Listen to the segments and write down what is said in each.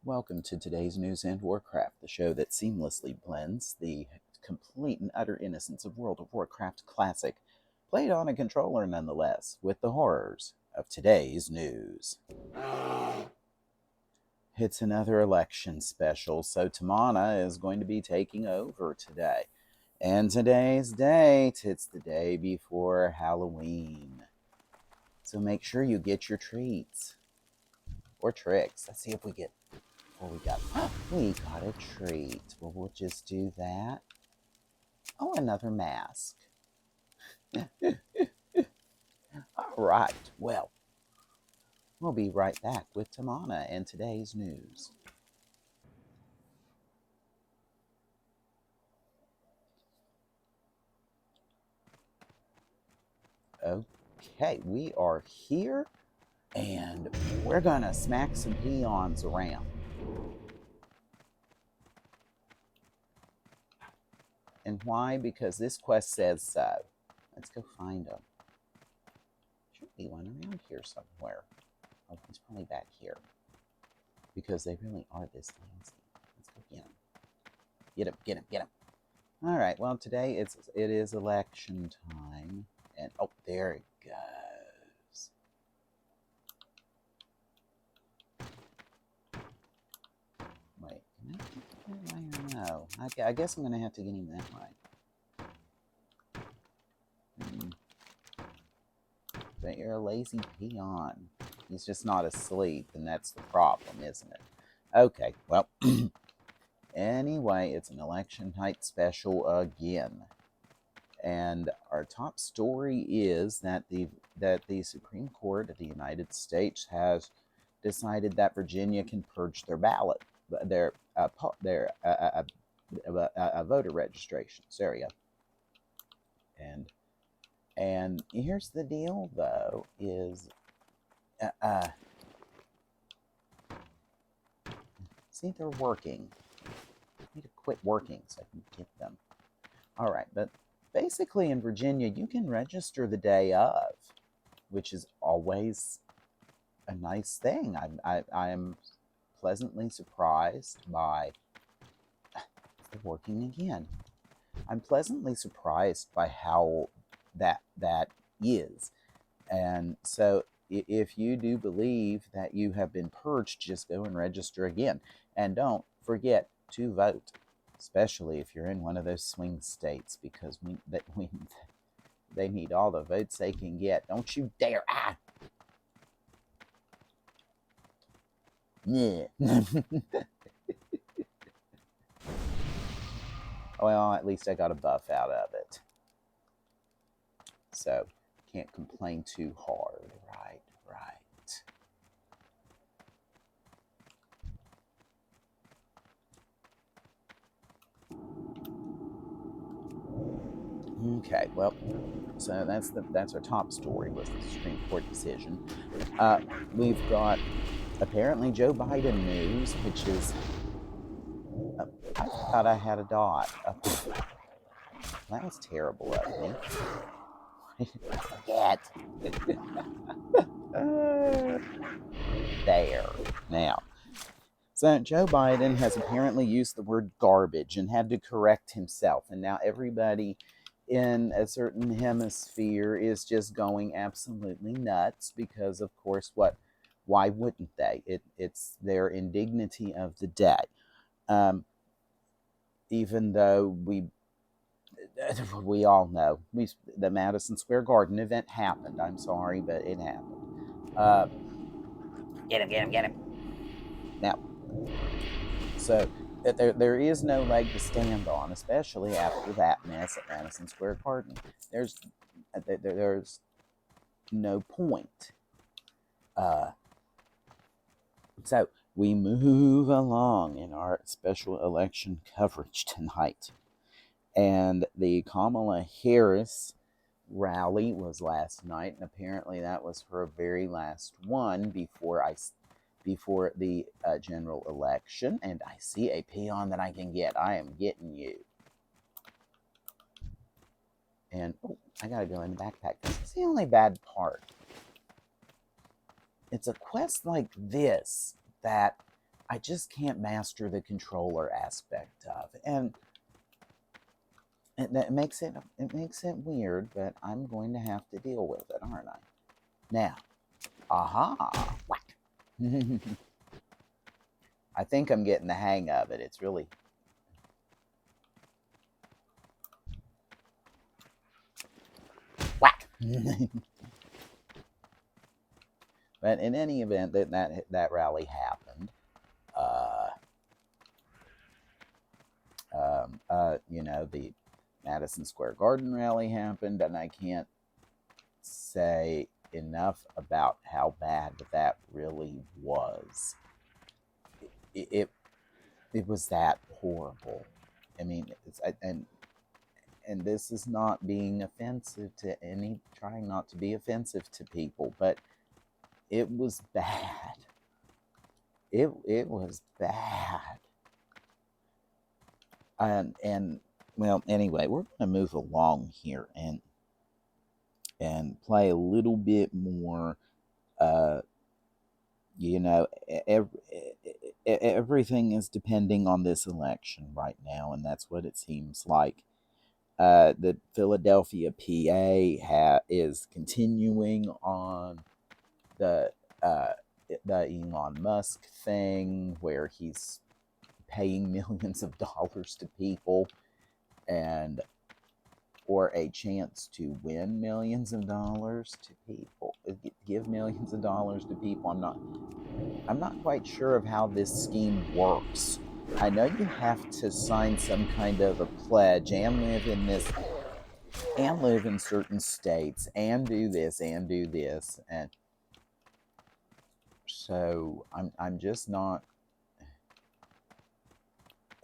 Welcome to today's News and Warcraft, the show that seamlessly blends the complete and utter innocence of World of Warcraft Classic, played on a controller nonetheless, with the horrors of today's news. It's another election special, so Tamana is going to be taking over today. And today's date, it's the day before Halloween. So make sure you get your treats. Or tricks. Let's see if we get... we got a treat. Well, we'll just do that. Oh, another mask. All right. Well, we'll be right back with Tamana and today's news. Okay, we are here, and we're gonna smack some peons around. And why? Because this quest says so. Let's go find them. Should be one around here somewhere. Oh, he's probably back here. Because they really are this fancy. Let's go get him. Get him, get him, get him. All right, well, today it is election time. And, oh, there it goes. Wait, can I get that way or no? I guess I'm going to have to get him that way. But you're a lazy peon. He's just not asleep, and that's the problem, isn't it? Okay, well, anyway, it's an election night special again. And our top story is that the Supreme Court of the United States has decided that Virginia can purge their ballot, their voter registrations. There you go. And here's the deal, though, is see, they're working. I need to quit working so I can get them. All right, but basically in Virginia, you can register the day of, which is always a nice thing. I'm pleasantly surprised by... They're working again. I'm pleasantly surprised by how that is. And so if you do believe that you have been purged, just go and register again. And don't forget to vote, especially if you're in one of those swing states, because they need all the votes they can get. Don't you dare! Yeah. Well, at least I got a buff out of it. So, can't complain too hard. Right. Okay, well, so that's our top story, was the Supreme Court decision. We've got apparently Joe Biden news, which is... I thought I had a dot. That was terrible of me. I forget. There. Now, so Joe Biden has apparently used the word garbage and had to correct himself. And now everybody in a certain hemisphere is just going absolutely nuts because, of course, why wouldn't they? It's their indignity of the day. Even though we all know the Madison Square Garden event happened. I'm sorry, but it happened. Get him. Now, so there is no leg to stand on, especially after that mess at Madison Square Garden. There's no point. So we move along in our special election coverage tonight. And the Kamala Harris rally was last night, and apparently that was her very last one before the general election. And I see a peon that I can get. I am getting you. And I gotta go in the backpack. This is the only bad part. It's a quest like this that I just can't master the controller aspect of, and that makes it weird, but I'm going to have to deal with it, aren't I? Now, aha, whack. I think I'm getting the hang of it. It's really whack. But in any event, that rally happened. You know, the Madison Square Garden rally happened, and I can't say enough about how bad that really was. It was that horrible. I mean, and this is not being offensive to any, trying not to be offensive to people, but it was bad. It was bad. And well, anyway, we're going to move along here and play a little bit more. You know, everything is depending on this election right now, and that's what it seems like. The Philadelphia PA is continuing on the Elon Musk thing, where he's paying millions of dollars to people, and or a chance to win millions of dollars to people, give millions of dollars to people. I'm not quite sure of how this scheme works. I know you have to sign some kind of a pledge and live in this and live in certain states and do this, and so I'm just not,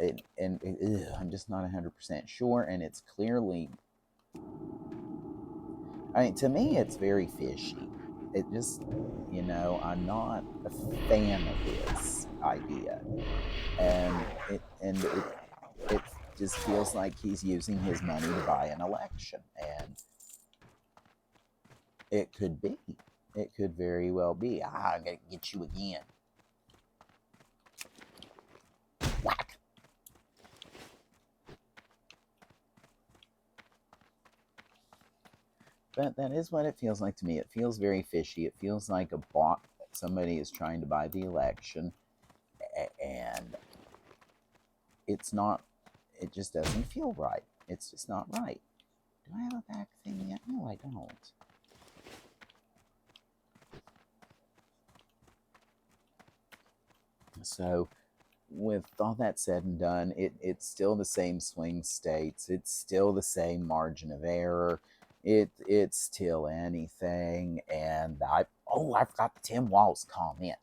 I'm just not 100% sure, and it's clearly, I mean, to me, it's very fishy. It just, you know, I'm not a fan of this idea, and it just feels like he's using his money to buy an election, and it could be, it could very well be. I'm gonna get you again. Whack. But that is what it feels like to me. It feels very fishy. It feels like a bot. Somebody is trying to buy the election, and it's not, it just doesn't feel right. It's just not right. Do I have a back thing yet? No, I don't. So, with all that said and done, it's still the same swing states. It's still the same margin of error. It's still anything. And I forgot the Tim Walz comment,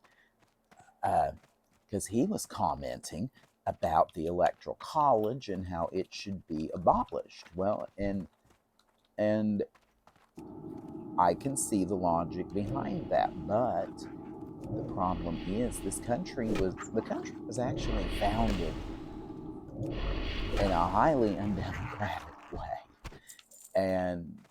because he was commenting about the Electoral College and how it should be abolished. Well, and I can see the logic behind that, but the problem is the country was actually founded in a highly undemocratic way, and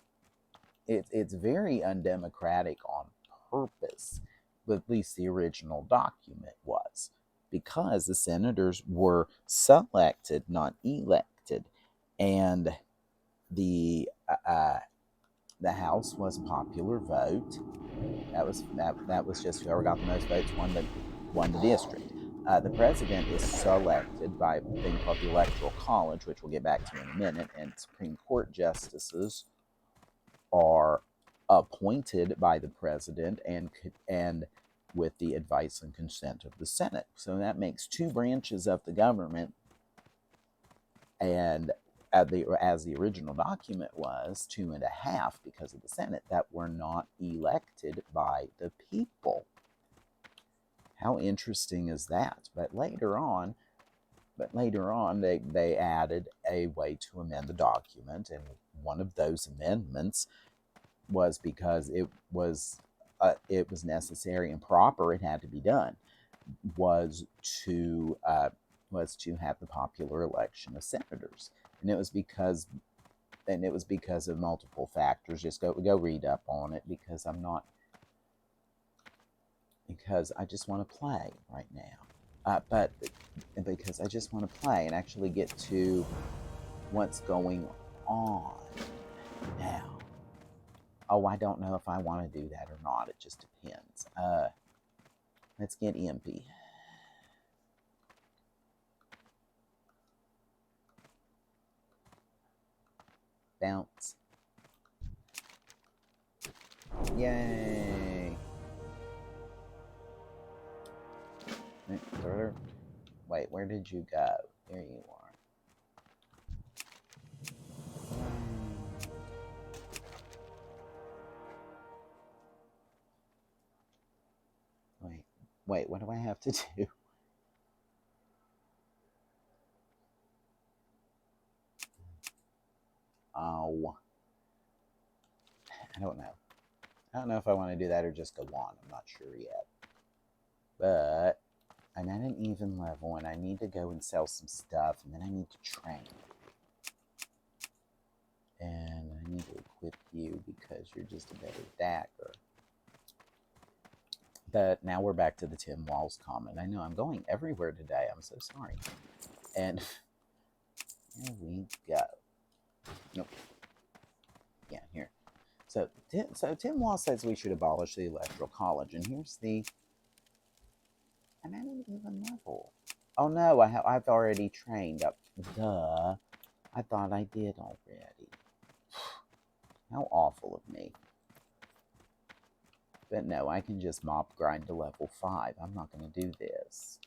it's very undemocratic on purpose. But at least the original document was, because the senators were selected, not elected, and the House was a popular vote. That was just whoever got the most votes won the district. The president is selected by a thing called the Electoral College, which we'll get back to in a minute, and Supreme Court justices are appointed by the president and with the advice and consent of the Senate. So that makes two branches of the government, and as the original document was, 2.5 because of the Senate that were not elected by the people. How interesting is that? But later on, they added a way to amend the document, and one of those amendments was, because it was necessary and proper, it had to be done, was to have the popular election of senators. And it was because of multiple factors. Just go read up on it, because I just want to play right now. But because I just want to play and actually get to what's going on now. Oh, I don't know if I want to do that or not. It just depends. Let's get Impy. Bounce. Yay! Wait, where did you go? There you are. Wait, what do I have to do? Oh. I don't know. I don't know if I want to do that or just go on. I'm not sure yet. But I'm at an even level and I need to go and sell some stuff and then I need to train. And I need to equip you because you're just a better dagger. But now we're back to the Tim Walls comment. I know I'm going everywhere today. I'm so sorry. And here we go. Nope. Yeah, here. So Tim Wall says we should abolish the Electoral College. And here's the... I'm at an even level. Oh no, I've already trained up. Duh. I thought I did already. How awful of me. But no, I can just mop grind to level 5. I'm not going to do this.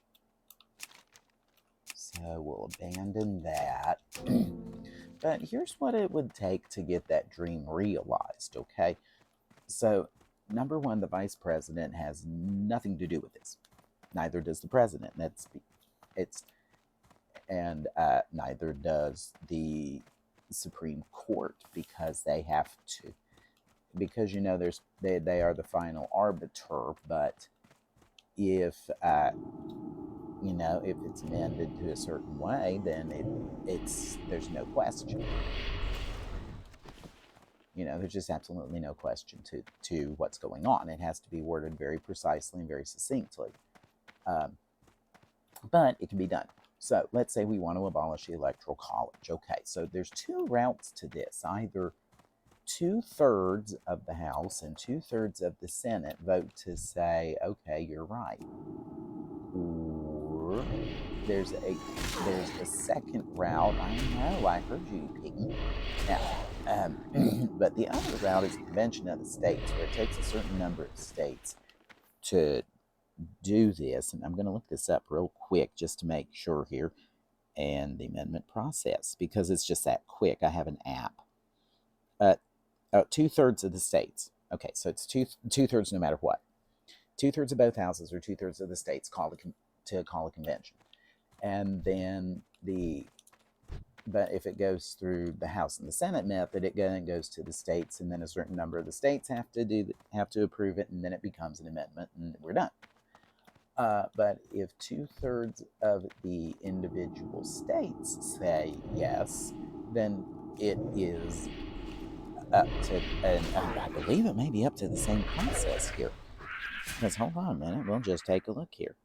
So we'll abandon that. But here's what it would take to get that dream realized, okay? So, number one, the vice president has nothing to do with this. Neither does the president. Neither does the Supreme Court because they have to. Because, you know, they are the final arbiter, but if you know, if it's amended to a certain way, then there's no question. You know, there's just absolutely no question to what's going on. It has to be worded very precisely and very succinctly. But it can be done. So let's say we want to abolish the Electoral College. Okay, so there's two routes to this. Either 2/3 of the House and 2/3 of the Senate vote to say, okay, you're right. Or there's the second route. I know, I heard you, Piggy. Now, but the other route is the Convention of the States, where it takes a certain number of states to do this. And I'm going to look this up real quick just to make sure here. And the amendment process, because it's just that quick. I have an app. 2/3 of the states. Okay, so it's 2/3 no matter what. 2/3 of both houses or 2/3 of the states call a convention. And then but if it goes through the House and the Senate method, it then goes to the states, and then a certain number of the states have to approve it, and then it becomes an amendment, and we're done. But if 2/3 of the individual states say yes, then it is up to, and I believe it may be up to the same process here. Because hold on a minute, we'll just take a look here.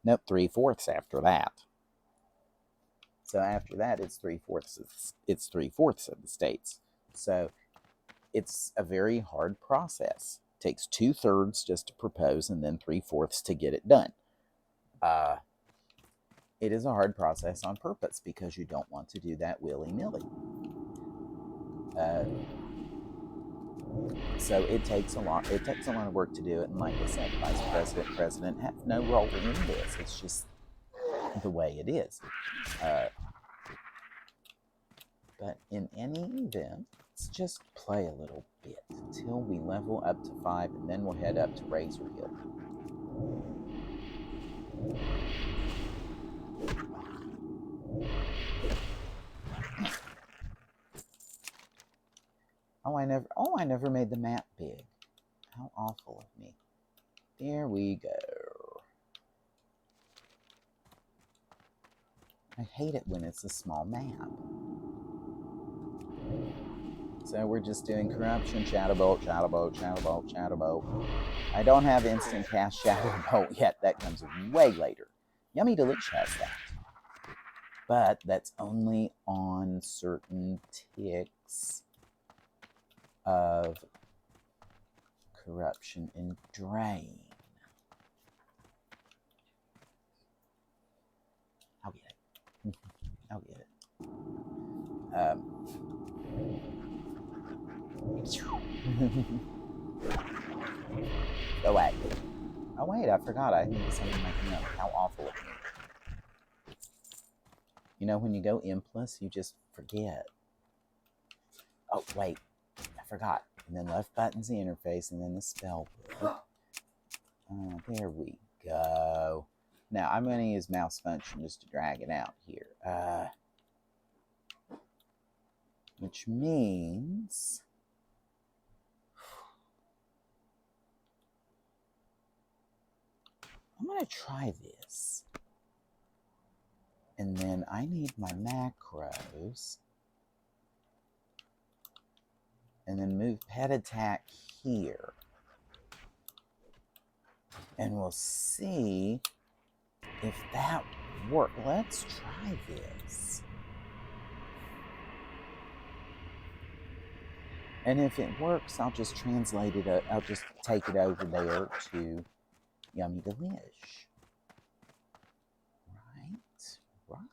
Nope, 3/4 after that. So after that, it's 3/4 of the states. So it's a very hard process. It takes 2/3 just to propose, and then 3/4 to get it done. It is a hard process on purpose because you don't want to do that willy-nilly. So it takes a lot. It takes a lot of work to do it, and like I said, vice president have no role in this. It's just the way it is. But in any event, let's just play a little bit until we level up to 5, and then we'll head up to Razor Hill. I never made the map big. How awful of me. There we go. I hate it when it's a small map. So we're just doing corruption, Shadowbolt, Shadowbolt, Shadowbolt, Shadowbolt. I don't have instant cast Shadowbolt yet. That comes way later. Yummy Delish has that. But that's only on certain ticks of corruption and drain. I'll get it. I'll get it. Go away. Oh wait, I forgot. I need something making up. How awful of me. You know, when you go impless, you just forget. Oh wait, I forgot. And then left button's the interface, and then the spell book. There we go. Now I'm going to use mouse function just to drag it out here. Which means I'm going to try this. And then I need my macros. And then move pet attack here. And we'll see if that works. Let's try this. And if it works, I'll just translate it. I'll just take it over there to Yummy Delish. Right.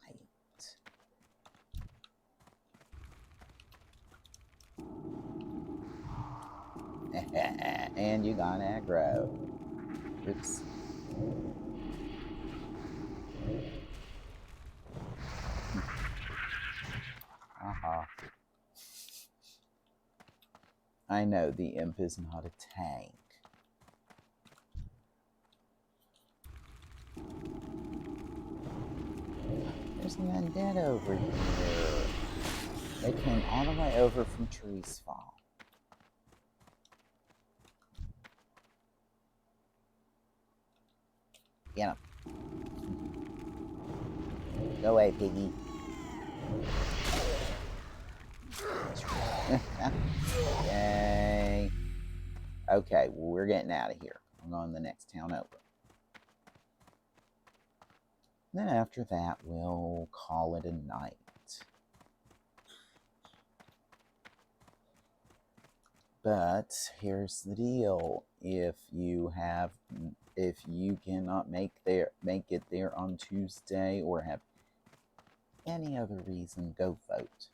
And you got aggro. Oops. I know the imp is not a tank. There's an undead over here. They came all the way over from Trees Fall. Get him. Go away, piggy. Yay. Okay, well, we're getting out of here. I'm going to the next town over. Then after that, we'll call it a night. But here's the deal. If you cannot make it there on Tuesday or have any other reason, go vote.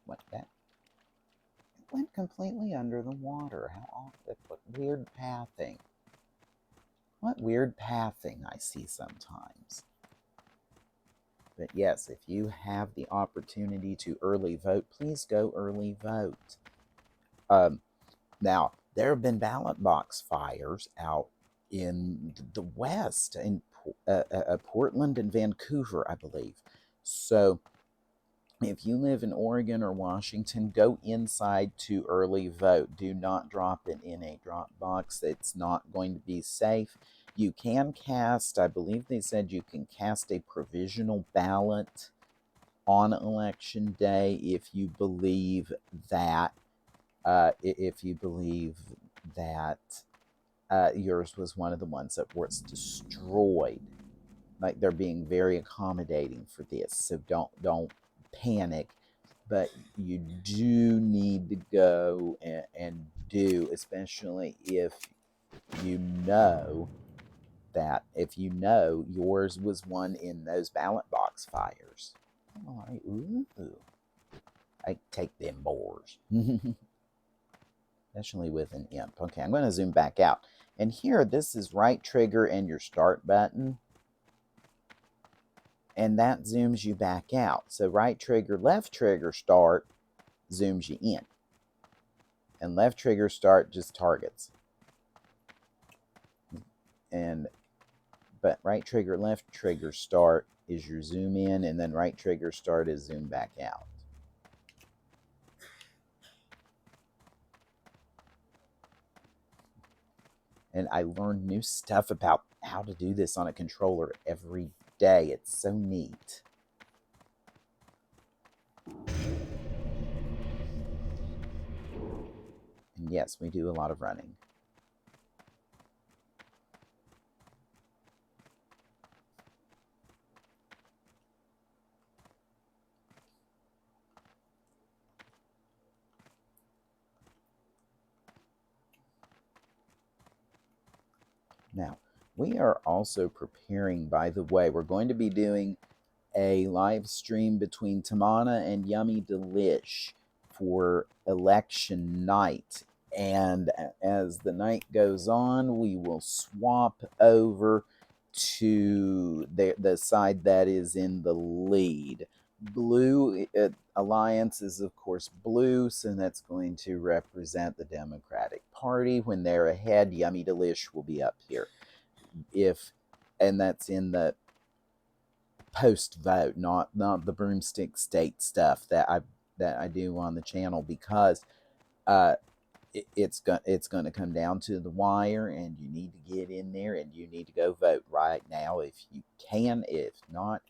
What that? It went completely under the water. How awful. What weird pathing. What weird pathing I see sometimes. But yes, if you have the opportunity to early vote, please go early vote. Now, there have been ballot box fires out in the West, in Portland and Vancouver, I believe. So, if you live in Oregon or Washington, go inside to early vote. Do not drop it in a drop box. It's not going to be safe. You can cast, I believe they said you can cast a provisional ballot on election day if you believe that yours was one of the ones that was destroyed. Like, they're being very accommodating for this, so don't panic. But you do need to go and do, especially if you know yours was one in those ballot box fires. Oh, ooh, I take them boars. Especially with an imp. Okay, I'm going to zoom back out. And here, this is right trigger and your start button. And that zooms you back out. So right trigger, left trigger, start, zooms you in. And left trigger, start, just targets. But right trigger, left trigger, start is your zoom in, and then right trigger start is zoom back out. And I learn new stuff about how to do this on a controller every day. It's so neat. And yes, we do a lot of running. Now, we are also preparing, by the way, we're going to be doing a live stream between Tamana and Yummy Delish for election night. And as the night goes on, we will swap over to the side that is in the lead. Blue Alliance is, of course, blue, so that's going to represent the Democratic Party. When they're ahead, Yummy Delish will be up here. And that's in the post vote, not the broomstick state stuff that I do on the channel, because it's going to come down to the wire, and you need to get in there and you need to go vote right now if you can. If not,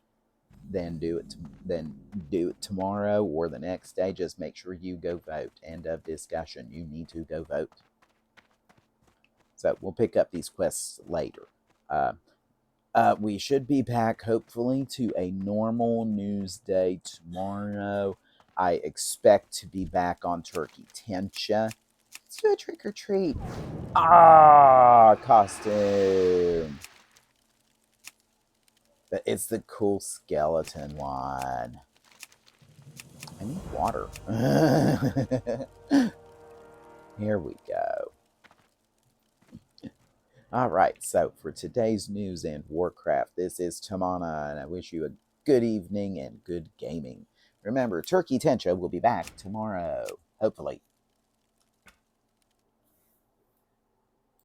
then do it tomorrow or the next day. Just make sure you go vote. End of discussion. You need to go vote. So we'll pick up these quests later. We should be back, hopefully, to a normal news day tomorrow. I expect to be back on Turkey Tencha. Let's do a trick or treat. Ah, costume. But it's the cool skeleton one. I need water. Here we go. All right, so for today's news and Warcraft, this is Tamana, and I wish you a good evening and good gaming. Remember, Turkey Tencha will be back tomorrow, hopefully.